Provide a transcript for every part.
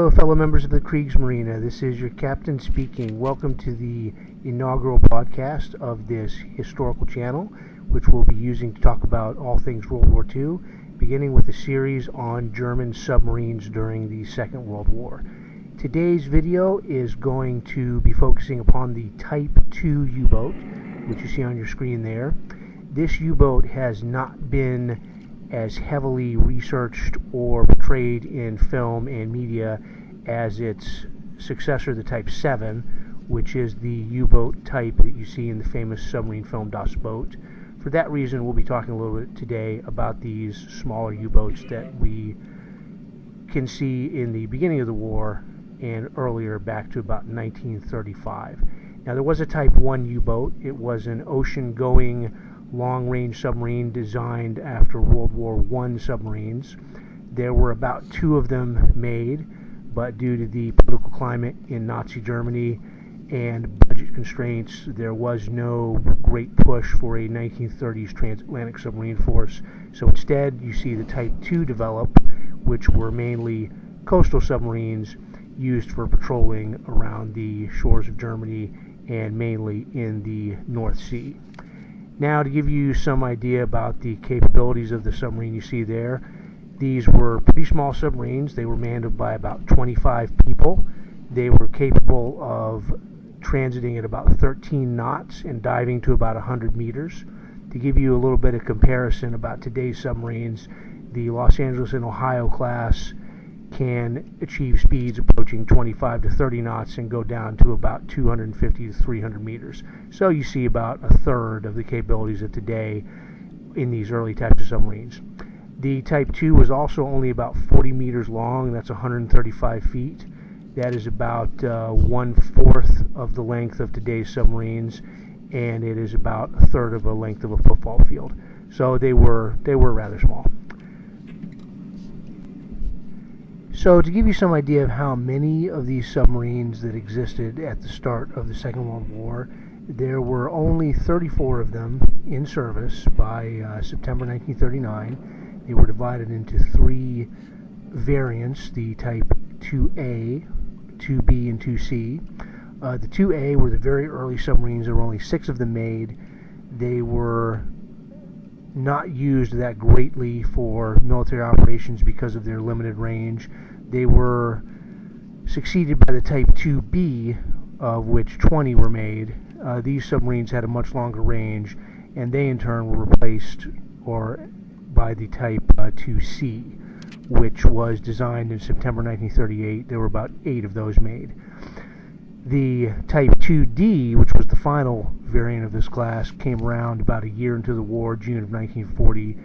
Hello, fellow members of the Kriegsmarine. This is your captain speaking. Welcome to the inaugural broadcast of this historical channel, which we'll be using to talk about all things World War II, beginning with a series on German submarines during the Second World War. Today's video is going to be focusing upon the Type 2 U-boat, which you see on your screen there. This U-boat has not been as heavily researched or portrayed in film and media as its successor, the Type 7, which is the U-boat type that you see in the famous submarine film Das Boot. For that reason, we'll be talking a little bit today about these smaller U-boats that we can see in the beginning of the war and earlier, back to about 1935. Now, there was a Type 1 U-boat. It was an ocean-going long-range submarine designed after World War I submarines. There were about 2 of them made, but due to the political climate in Nazi Germany and budget constraints, there was no great push for a 1930s transatlantic submarine force. So instead, you see the Type 2 develop, which were mainly coastal submarines used for patrolling around the shores of Germany and mainly in the North Sea. Now, to give you some idea about the capabilities of the submarine you see there, these were pretty small submarines. They were manned by about 25 people. They were capable of transiting at about 13 knots and diving to about 100 meters. To give you a little bit of comparison about today's submarines, the Los Angeles and Ohio class can achieve speeds approaching 25 to 30 knots and go down to about 250 to 300 meters. So you see about a third of the capabilities of today in these early types of submarines. The Type 2 was also only about 40 meters long. That's 135 feet. That is about 1/4 of the length of today's submarines, and it is about a third of the length of a football field. So they were rather small. So to give you some idea of how many of these submarines that existed at the start of the Second World War, there were only 34 of them in service by September 1939. They were divided into 3 variants, the Type 2A, 2B, and 2C. The 2A were the very early submarines. There were only 6 of them made. They were not used that greatly for military operations because of their limited range. They were succeeded by the Type 2B, of which 20 were made. These submarines had a much longer range, and they in turn were replaced by the Type 2C, which was designed in September 1938. There were about 8 of those made. The Type 2D, which was the final variant of this class, came around about a year into the war, June of 1940,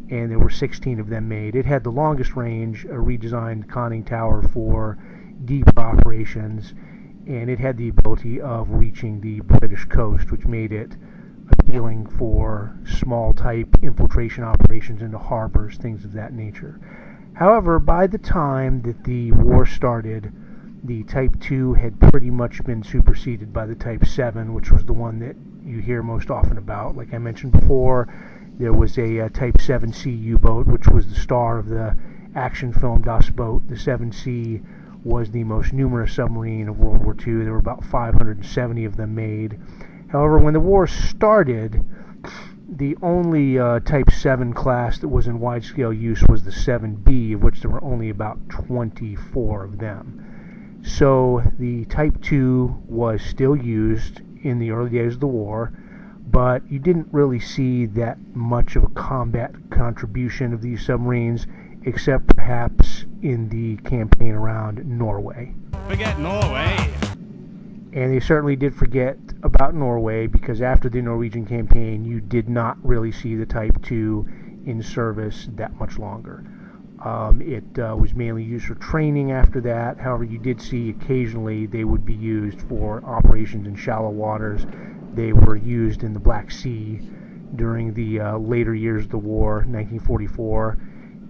and there were 16 of them made. It had the longest range, a redesigned conning tower for deeper operations, and it had the ability of reaching the British coast, which made it appealing for small type infiltration operations into harbors, things of that nature. However, by the time that the war started, the Type 2 had pretty much been superseded by the Type 7, which was the one that you hear most often about. Like I mentioned before, there was a Type 7C U-boat, which was the star of the action film Das Boot. The 7C was the most numerous submarine of World War II. There were about 570 of them made. However, when the war started, the only Type 7 class that was in wide-scale use was the 7B, of which there were only about 24 of them. So the Type 2 was still used in the early days of the war, but you didn't really see that much of a combat contribution of these submarines, except perhaps in the campaign around Norway. Forget Norway! And they certainly did forget about Norway, because after the Norwegian campaign, you did not really see the Type 2 in service that much longer. It was mainly used for training after that. However, you did see occasionally they would be used for operations in shallow waters. They were used in the Black Sea during the later years of the war, 1944,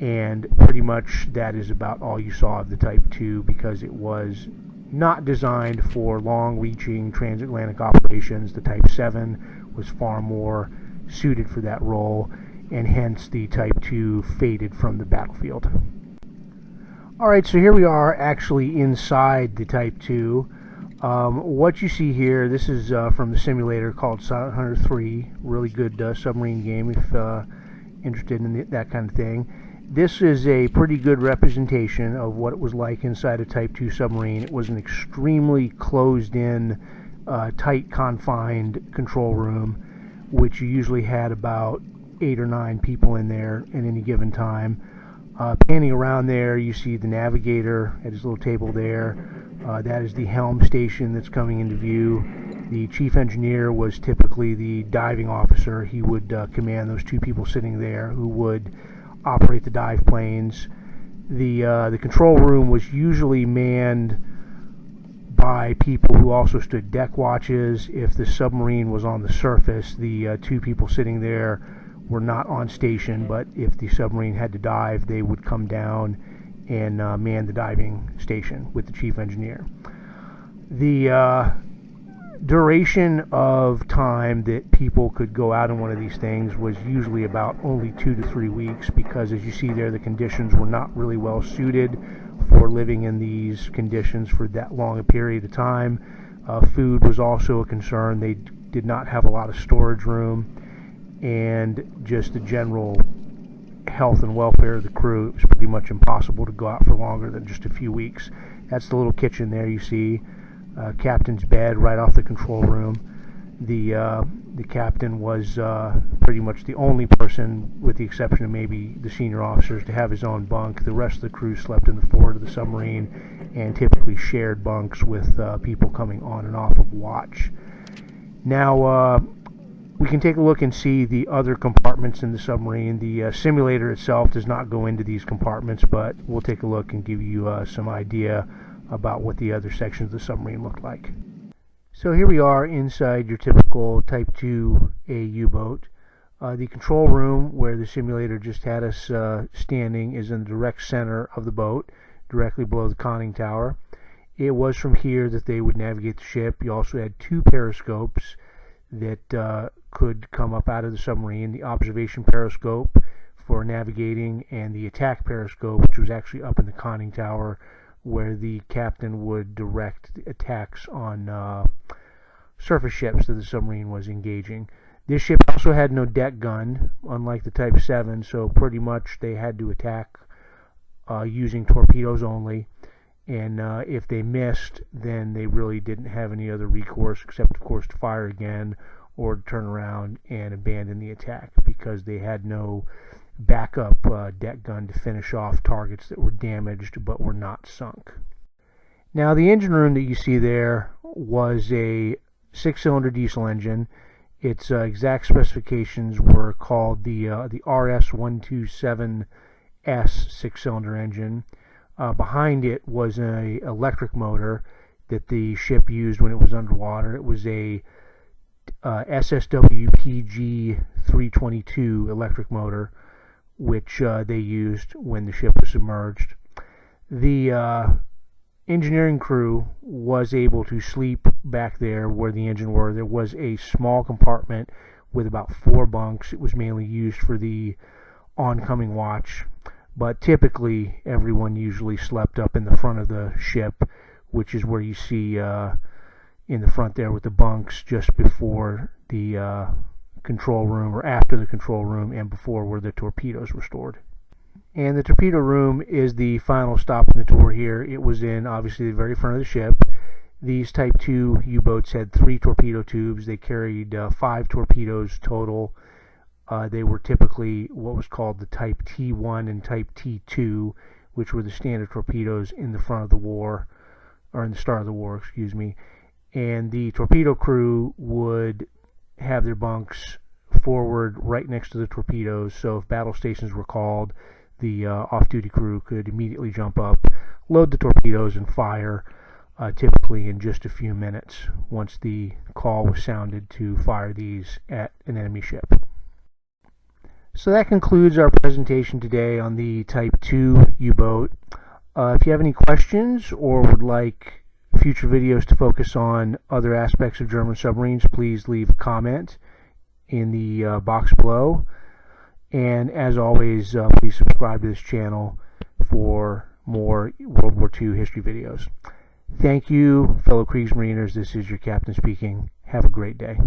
and pretty much that is about all you saw of the Type 2, because it was not designed for long-reaching transatlantic operations. The Type 7 was far more suited for that role, and hence the Type 2 faded from the battlefield. Alright, so here we are actually inside the Type 2. What you see here, this is from the simulator called Silent Hunter 3. Really good submarine game if interested in that kind of thing. This is a pretty good representation of what it was like inside a Type 2 submarine. It was an extremely closed-in, tight, confined control room, which you usually had about 8 or 9 people in there at any given time. Panning around there, you see the navigator at his little table there. That is the helm station that's coming into view. The chief engineer was typically the diving officer. He would command those 2 people sitting there who would operate the dive planes. The control room was usually manned by people who also stood deck watches. If the submarine was on the surface, the 2 people sitting there were not on station, but if the submarine had to dive, they would come down and man the diving station with the chief engineer. The duration of time that people could go out in one of these things was usually about only 2 to 3 weeks, because as you see there, the conditions were not really well suited for living in these conditions for that long a period of time. Food was also a concern. They did not have a lot of storage room, and just the general health and welfare of the crew, it was pretty much impossible to go out for longer than just a few weeks. That's the little kitchen there you see. Captain's bed right off the control room. The captain was pretty much the only person, with the exception of maybe the senior officers, to have his own bunk. The rest of the crew slept in the forward of the submarine and typically shared bunks with people coming on and off of watch. Now, we can take a look and see the other compartments in the submarine. The simulator itself does not go into these compartments, but we'll take a look and give you some idea about what the other sections of the submarine look like. So here we are inside your typical Type 2A U-boat. The control room, where the simulator just had us standing, is in the direct center of the boat, directly below the conning tower. It was from here that they would navigate the ship. You also had 2 periscopes that could come up out of the submarine: the observation periscope for navigating, and the attack periscope, which was actually up in the conning tower, where the captain would direct attacks on surface ships that the submarine was engaging. This ship also had no deck gun, unlike the Type 7, so pretty much they had to attack using torpedoes only. And if they missed, then they really didn't have any other recourse except, of course, to fire again or to turn around and abandon the attack, because they had no backup deck gun to finish off targets that were damaged but were not sunk. Now, the engine room that you see there was a 6-cylinder diesel engine. Its exact specifications were called the RS-127S 6-cylinder engine. Behind it was an electric motor that the ship used when it was underwater. It was a SSW PG-322 electric motor, which they used when the ship was submerged. The engineering crew was able to sleep back there where the engine were. There was a small compartment with about 4 bunks. It was mainly used for the oncoming watch, but typically everyone usually slept up in the front of the ship, which is where you see in the front there with the bunks just before the control room, or after the control room, and before where the torpedoes were stored. And the torpedo room is the final stop in the tour here. It was in, obviously, the very front of the ship. These Type 2 U-boats had 3 torpedo tubes. They carried 5 torpedoes total. They were typically what was called the Type T1 and Type T2, which were the standard torpedoes in the front of the war, or in the start of the war, excuse me. And the torpedo crew would have their bunks forward right next to the torpedoes, so if battle stations were called, the off-duty crew could immediately jump up, load the torpedoes, and fire, typically in just a few minutes once the call was sounded to fire these at an enemy ship. So that concludes our presentation today on the Type 2 U-boat. If you have any questions or would like future videos to focus on other aspects of German submarines, please leave a comment in the box below. And as always, please subscribe to this channel for more World War II history videos. Thank you, fellow Kriegsmariners. This is your captain speaking. Have a great day.